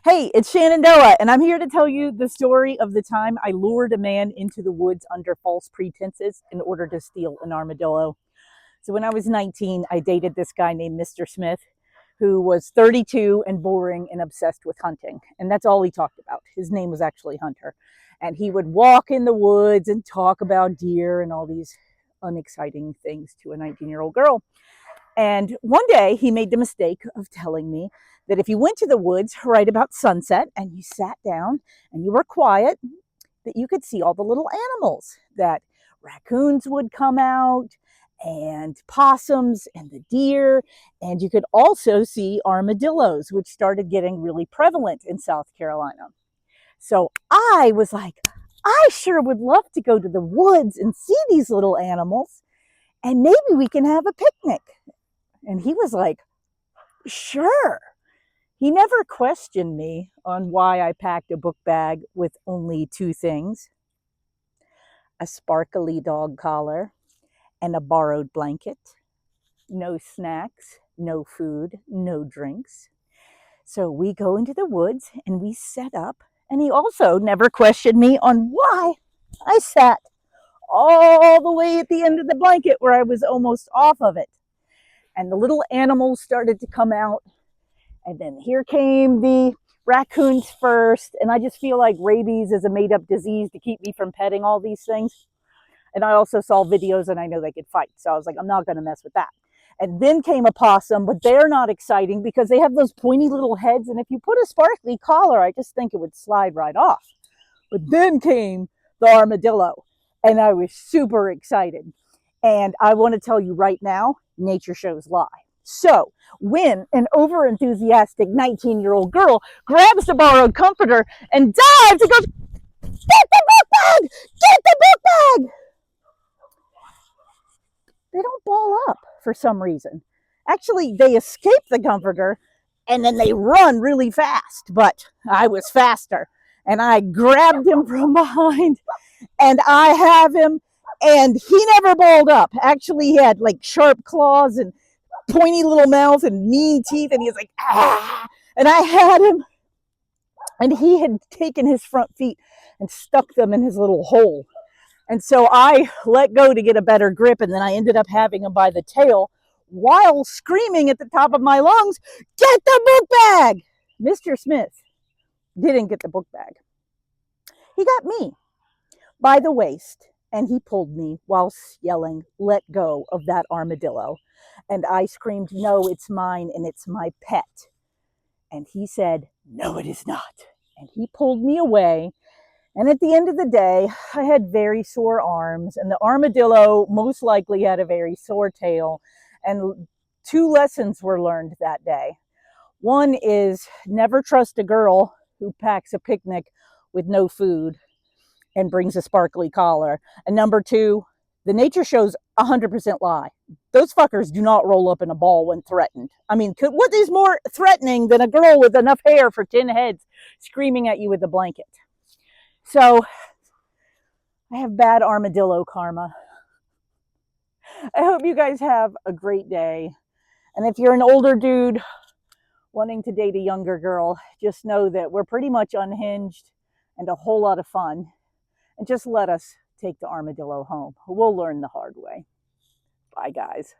Hey, it's Shenandoah, and I'm here to tell you the story of the time I lured a man into the woods under false pretenses in order to steal an armadillo. So, when I was 19, I dated this guy named Mr. Smith, who was 32 and boring and obsessed with hunting. And that's all he talked about. His name was actually Hunter. And he would walk in the woods and talk about deer and all these unexciting things to a 19-year-old girl. And one day he made the mistake of telling me that if you went to the woods right about sunset and you sat down and you were quiet, that you could see all the little animals, that raccoons would come out and possums and the deer. And you could also see armadillos, which started getting really prevalent in South Carolina. So I was like, I sure would love to go to the woods and see these little animals, and maybe we can have a picnic. And he was like, sure. He never questioned me on why I packed a book bag with only two things: a sparkly dog collar and a borrowed blanket. No snacks, no food, no drinks. So we go into the woods and we set up. And he also never questioned me on why I sat all the way at the end of the blanket where I was almost off of it. And the little animals started to come out. And then here came the raccoons first. And I just feel like rabies is a made up disease to keep me from petting all these things. And I also saw videos and I know they could fight. So I was like, I'm not going to mess with that. And then came a possum, but they're not exciting because they have those pointy little heads. And if you put a sparkly collar, I just think it would slide right off. But then came the armadillo. And I was super excited. And I want to tell you right now, nature shows lie. So when an over-enthusiastic 19-year-old girl grabs the borrowed comforter and dives and goes, get the book bag! Get the book bag! They don't ball up for some reason. Actually, they escape the comforter and then they run really fast. But I was faster and I grabbed him from behind and I have him, and he never balled up. Actually, he had like sharp claws and pointy little mouth and mean teeth, and he was like, ah. And I had him, and he had taken his front feet and stuck them in his little hole. And so I let go to get a better grip, and then I ended up having him by the tail while screaming at the top of my lungs, get the book bag! Mr. Smith didn't get the book bag. He got me by the waist, and he pulled me whilst yelling, let go of that armadillo. And I screamed, no, it's mine and it's my pet. And he said, no, it is not. And he pulled me away. And at the end of the day, I had very sore arms, and the armadillo most likely had a very sore tail. And two lessons were learned that day. One is never trust a girl who packs a picnic with no food and brings a sparkly collar. And number two, the nature shows 100% lie. Those fuckers do not roll up in a ball when threatened. I mean, what is more threatening than a girl with enough hair for 10 heads screaming at you with a blanket? So I have bad armadillo karma. I hope you guys have a great day. And if you're an older dude wanting to date a younger girl, just know that we're pretty much unhinged and a whole lot of fun. And just let us take the armadillo home. We'll learn the hard way. Bye, guys.